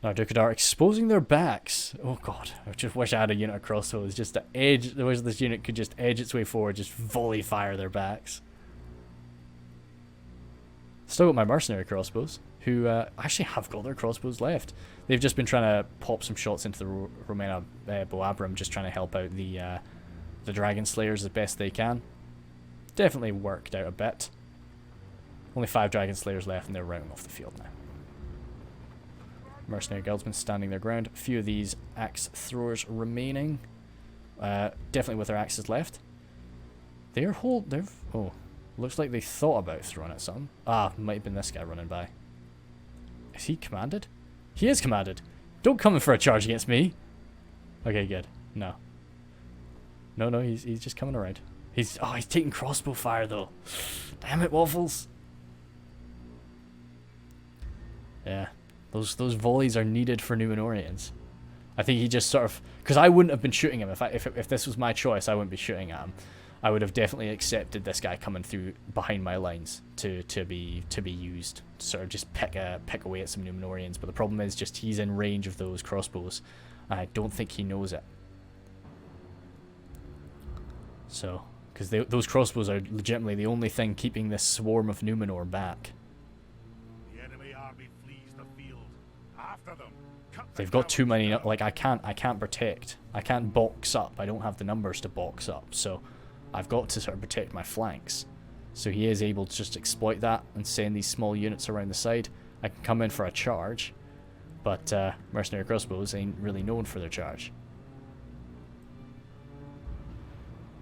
Now Dukadar exposing their backs. Oh god, I just wish I had a unit of crossbows just to edge. I wish this unit could just edge its way forward, just volley fire their backs. Still got my mercenary crossbows, who actually have got their crossbows left. They've just been trying to pop some shots into the Romena Boabrum, just trying to help out the Dragon Slayers as best they can. Definitely worked out a bit. Only 5 Dragon Slayers left, and they're rounding off the field now. Mercenary Guildsmen standing their ground. A few of these axe throwers remaining. Definitely with their axes left. Oh, looks like they thought about throwing at something. Ah, might have been this guy running by. Is he commanded? He is commanded. Don't come in for a charge against me. Okay, good. No. No, he's just coming around. He's taking crossbow fire though. Damn it, Waffles. Yeah, those volleys are needed for Numenorians. I think he just sort of, because I wouldn't have been shooting him if this was my choice. I wouldn't be shooting at him. I would have definitely accepted this guy coming through behind my lines to be used to sort of just pick away at some Numenorians. But the problem is just he's in range of those crossbows, and I don't think he knows it. So, because those crossbows are legitimately the only thing keeping this swarm of Numenor back. The enemy army flees the field. After them. They've got too many. Like I can't protect. I can't box up. I don't have the numbers to box up. So I've got to sort of protect my flanks. So he is able to just exploit that and send these small units around the side. I can come in for a charge, but mercenary crossbows ain't really known for their charge.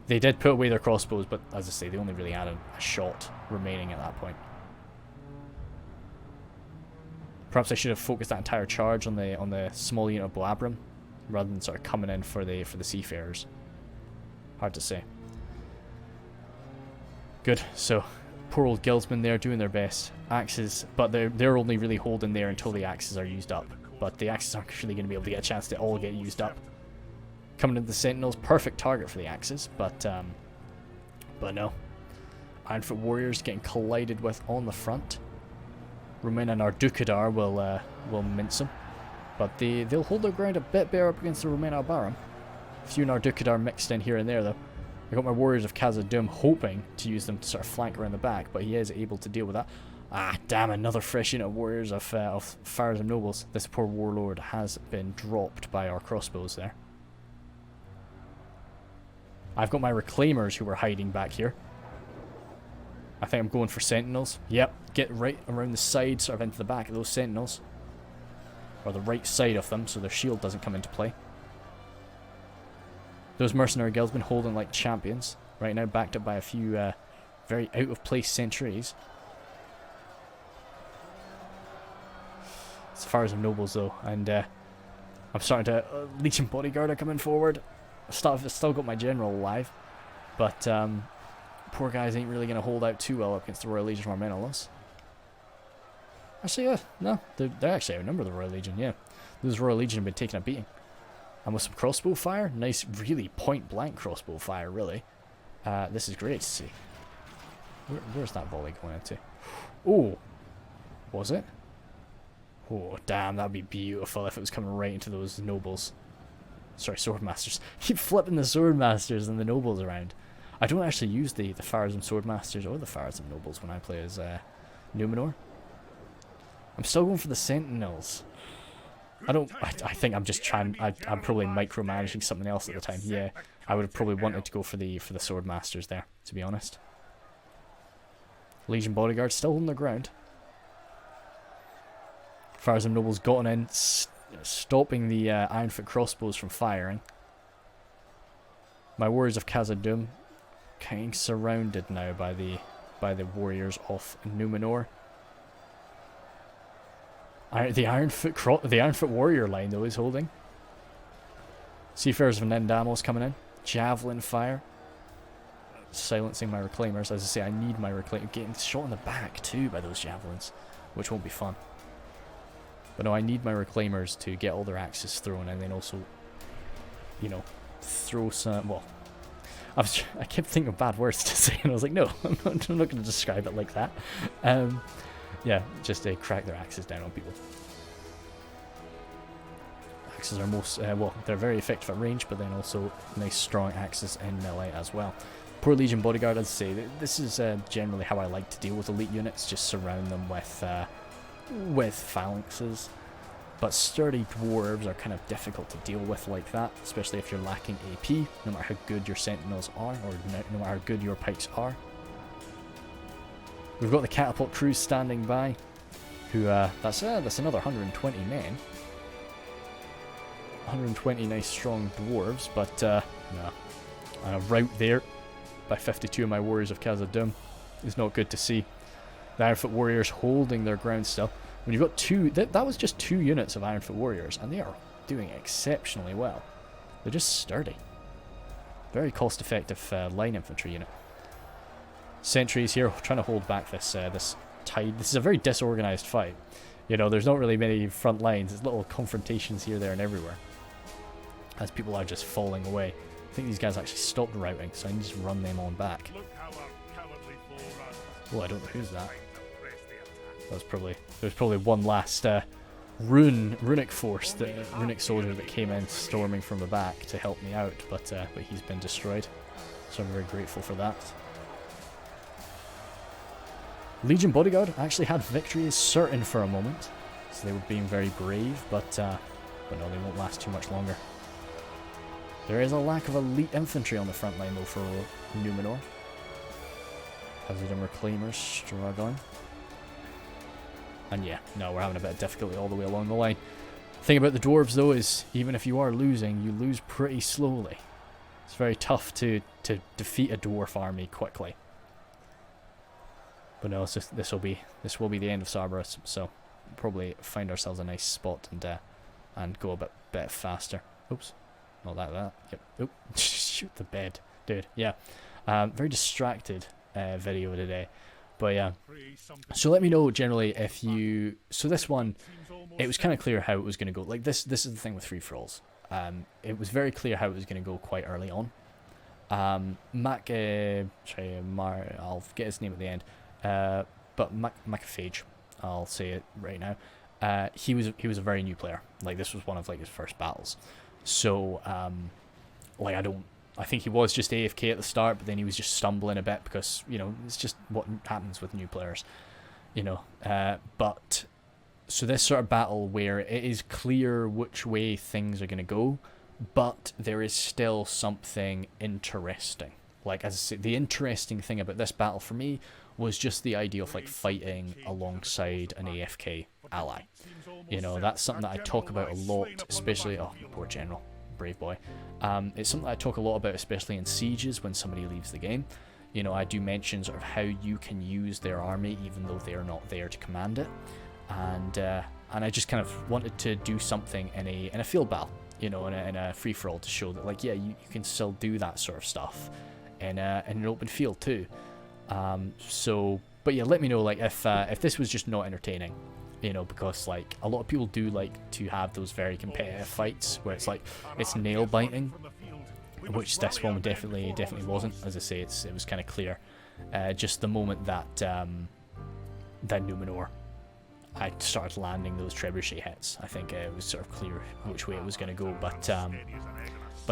They did put away their crossbows, but as I say, they only really had a shot remaining at that point. Perhaps I should have focused that entire charge on the small unit of Boabrum, rather than sort of coming in for the seafarers. Hard to say. Good. So poor old guildsmen there doing their best. Axes, but they're only really holding there until the axes are used up. But the axes aren't really going to be able to get a chance to all get used up. Coming into the Sentinels, perfect target for the axes, but no. Ironfoot warriors getting collided with on the front. Rhun and our Dukadar will mince them, but they'll hold their ground a bit better up against the Romena Barum. A few Nardukadar mixed in here and there though. I got my warriors of Khazad-dûm hoping to use them to sort of flank around the back, but he is able to deal with that. Ah, damn! Another fresh unit of warriors of Fires and Nobles. This poor warlord has been dropped by our crossbows there. I've got my reclaimers who were hiding back here. I think I'm going for sentinels. Yep, get right around the side, sort of into the back of those sentinels. Or the right side of them, so their shield doesn't come into play. Those mercenary guildsmen holding like champions. Right now backed up by a few very out-of-place sentries. As far as the nobles though, and I'm starting to... Leech and Bodyguard are coming forward. I've still got my general alive, but Poor guys ain't really going to hold out too well up against the Royal Legion from our Menelaus. Actually, yeah, no, they're actually outnumber the Royal Legion, yeah. Those Royal Legion have been taking a beating. And with some crossbow fire, nice, really point-blank crossbow fire, really. This is great to see. Where's that volley going into? Oh, was it? Oh, damn, that'd be beautiful if it was coming right into those nobles. Sorry, swordmasters. Keep flipping the swordmasters and the nobles around. I don't actually use the Pharazim swordmasters or the Pharazim nobles when I play as Numenor. I'm still going for the sentinels. I think I'm just trying. I'm probably micromanaging something else at the time. Yeah, I would have probably wanted to go for the swordmasters there, to be honest. Legion bodyguards still on the ground. Pharazim nobles gotten in, stopping the Ironfoot crossbows from firing. My warriors of Khazad-dûm getting surrounded now by the warriors of Numenor. The Ironfoot warrior line though is holding. Seafarers of Nendamos coming in. Javelin fire. Silencing my reclaimers. As I say, I need my reclaimer. Getting shot in the back too by those javelins, which won't be fun. But no, I need my reclaimers to get all their axes thrown, and then also, you know, throw some. Well, I kept thinking of bad words to say, and I was like, no, I'm not going to describe it like that. Yeah, just crack their axes down on people. Axes are most, well, they're very effective at range, but then also nice strong axes in melee as well. Poor Legion Bodyguard, as I say, this is generally how I like to deal with elite units, just surround them with phalanxes. But sturdy dwarves are kind of difficult to deal with like that, especially if you're lacking AP, no matter how good your sentinels are, or no matter how good your pikes are. We've got the catapult crews standing by, who, that's another 120 men. 120 nice strong dwarves, but, no. And a rout there by 52 of my warriors of Khazad-dûm is not good to see. The Ironfoot warriors holding their ground still. When you've got two, that was just 2 units of Ironfoot warriors, and they are doing exceptionally well. They're just sturdy. Very cost-effective line infantry unit. Sentries here trying to hold back this tide. This is a very disorganized fight. You know, there's not really many front lines. There's little confrontations here, there, and everywhere, as people are just falling away. I think these guys actually stopped routing, so I need to just run them on back. Oh, I don't know who's that. There's probably one last runic force, the runic soldier that came in storming from the back to help me out, but he's been destroyed. So I'm very grateful for that. Legion Bodyguard actually had victory as certain for a moment, so they were being very brave, but no, they won't last too much longer. There is a lack of elite infantry on the front line though for Numenor. Khazad-dûm reclaimers struggling. And yeah, no, we're having a bit of difficulty all the way along the line. The thing about the dwarves though is, even if you are losing, you lose pretty slowly. It's very tough to defeat a dwarf army quickly. But no, it's just, this will be the end of Cerberus, so we'll probably find ourselves a nice spot and go a bit faster. Oops, not that. Yep. Oop, shoot the bed, dude. Yeah, very distracted video today. But yeah, so let me know generally if you... So this one, it was kind of clear how it was going to go. Like this is the thing with free-for-alls. It was very clear how it was going to go quite early on. I'll get his name at the end. But McAfee, I'll say it right now. He was a very new player. Like this was one of like his first battles. So like I think he was just AFK at the start, but then he was just stumbling a bit because, you know, it's just what happens with new players, you know. But so this sort of battle where it is clear which way things are going to go, but there is still something interesting. Like, as I say, the interesting thing about this battle for me was just the idea of like fighting alongside an AFK ally. You know, that's something that I talk about a lot, especially, oh, poor general. Brave boy. It's something I talk a lot about, especially in sieges when somebody leaves the game. You know, I do mention sort of how you can use their army even though they are not there to command it, and I just kind of wanted to do something in a field battle, you know, in a free for all to show that like, yeah, you can still do that sort of stuff in an open field too. So, but yeah, let me know like if this was just not entertaining, you know, because like a lot of people do like to have those very competitive fights where it's like it's nail biting, which this one definitely wasn't. As I say, it was kind of clear, just the moment that Numenor, I started landing those trebuchet hits. I think it was sort of clear which way it was going to go, but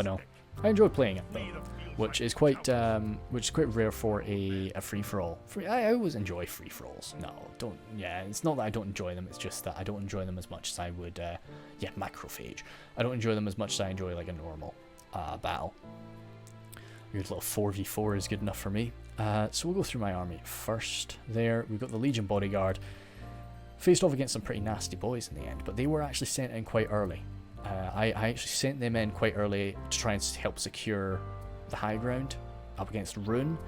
no, I enjoyed playing it though, which is quite rare for a free for all. I always enjoy free for alls. No, don't. Yeah, it's not that I don't enjoy them. It's just that I don't enjoy them as much as I would. Macrophage. I don't enjoy them as much as I enjoy like a normal battle. Your little 4v4 is good enough for me. So we'll go through my army first. There we've got the Legion bodyguard. Faced off against some pretty nasty boys in the end, but they were actually sent in quite early. I actually sent them in quite early to try and help secure the high ground up against Rhun.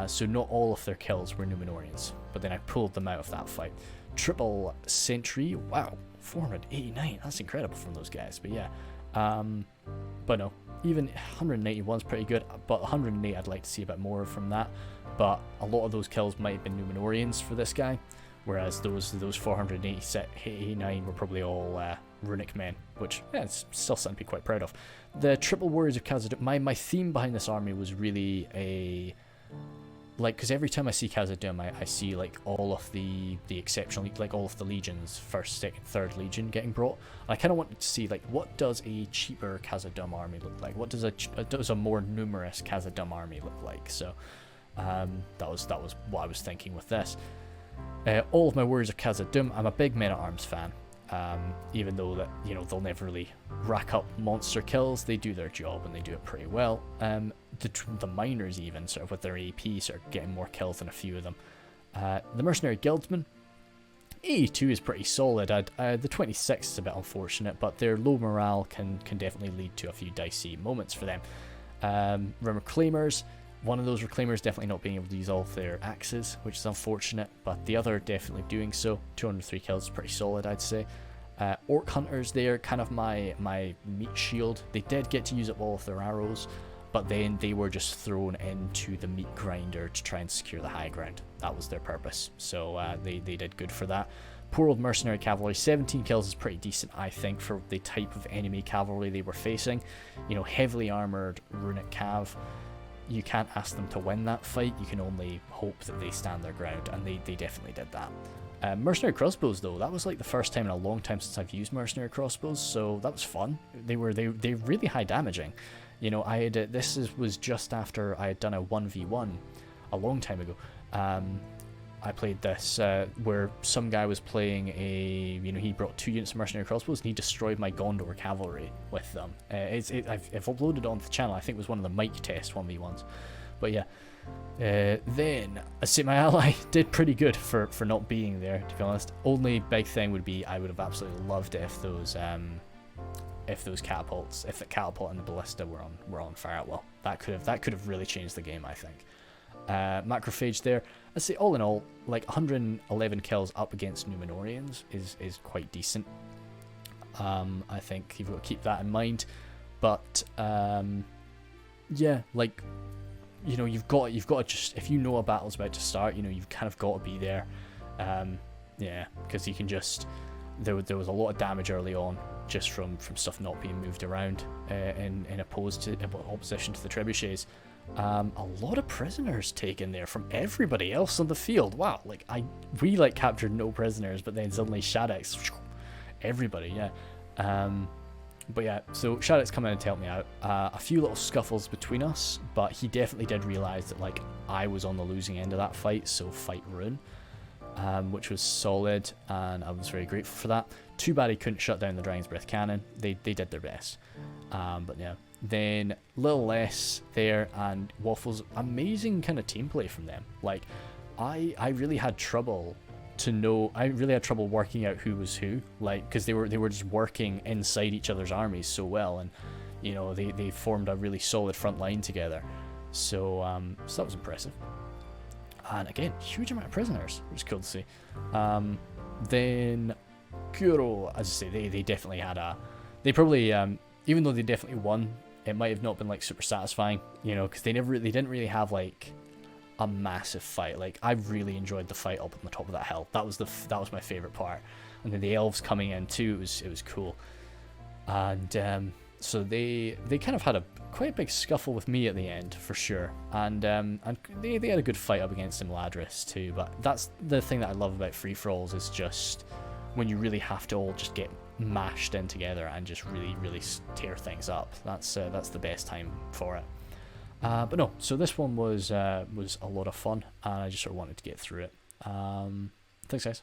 So not all of their kills were Numenorians, but then I pulled them out of that fight. Triple sentry, wow, 489, that's incredible from those guys. But yeah, but no, even 181 is pretty good, but 108 I'd like to see a bit more from that. But a lot of those kills might have been Numenorians for this guy, whereas those 489 were probably all runic men, which yeah, it's still something to be quite proud of. The Triple Warriors of Khazad-dûm, my theme behind this army was really a because every time I see Khazad-dûm, I see like all of the exceptional, like all of the legions, 1st, 2nd, 3rd legion getting brought. And I kind of wanted to see like what does a cheaper Khazad-dûm army look like? What does a more numerous Khazad-dûm army look like? So that was what I was thinking with this. All of my Warriors of Khazad-dûm, I'm a big Men-at-Arms fan. Even though that, you know, they'll never really rack up monster kills, they do their job and they do it pretty well. The miners even, sort of with their AP, sort of getting more kills than a few of them. The Mercenary Guildsmen, 82 is pretty solid. The 26 is a bit unfortunate, but their low morale can definitely lead to a few dicey moments for them. Reclaimers, one of those Reclaimers definitely not being able to use all of their axes, which is unfortunate, but the other definitely doing so. 203 kills is pretty solid, I'd say. Orc Hunters, they're kind of my meat shield. They did get to use up all of their arrows, but then they were just thrown into the meat grinder to try and secure the high ground. That was their purpose, so they did good for that. Poor old Mercenary Cavalry, 17 kills is pretty decent, I think, for the type of enemy cavalry they were facing. You know, heavily armoured runic cav. You can't ask them to win that fight, you can only hope that they stand their ground, and they definitely did that. Mercenary Crossbows though, that was like the first time in a long time since I've used Mercenary Crossbows, so that was fun. They're really high damaging. You know, this was just after I had done a 1v1 a long time ago. I played this where some guy was playing he brought 2 units of Mercenary Crossbows and he destroyed my Gondor cavalry with them. I've uploaded it onto the channel. I think it was one of the mic test 1v1s. But yeah, then I say my ally did pretty good for not being there, to be honest. Only big thing would be I would have absolutely loved it if the catapult and the ballista were on fire. Well, that could have really changed the game, I think. Macrophage there, I'd say all in all, like 111 kills up against Numenorians is quite decent. I think you've got to keep that in mind. But yeah, like, you know, you've got to just, if you know a battle's about to start, you know, you've kind of got to be there. Yeah, because you can just, there was a lot of damage early on just from stuff not being moved around in opposition to the trebuchets. A lot of prisoners taken there from everybody else on the field. Wow, like we captured no prisoners, but then suddenly Shadix, everybody, yeah. But yeah, so Shadix come in to help me out. A few little scuffles between us, but he definitely did realise that like I was on the losing end of that fight, so fight Rhun, which was solid, and I was very grateful for that. Too bad he couldn't shut down the Dragon's Breath cannon. They did their best, but yeah. Then little less there, and Waffles, amazing kind of team play from them. Like I really had trouble working out who was who, like, because they were just working inside each other's armies so well, and you know they formed a really solid front line together. So that was impressive. And again, huge amount of prisoners, which is cool to see. Then Kuro, as I say, they definitely had they probably even though they definitely won it might have not been like super satisfying, you know, because they didn't really have like a massive fight. Like, I really enjoyed the fight up on the top of that hill. That was my favorite part. And then the elves coming in too, it was cool. And so they kind of had quite a big scuffle with me at the end, for sure. And they had a good fight up against Imladris too. But that's the thing that I love about free-for-alls, is just when you really have to all just get mashed in together and just really, really tear things up. That's the best time for it. But no, so this one was a lot of fun, and I just sort of wanted to get through it. Thanks, guys.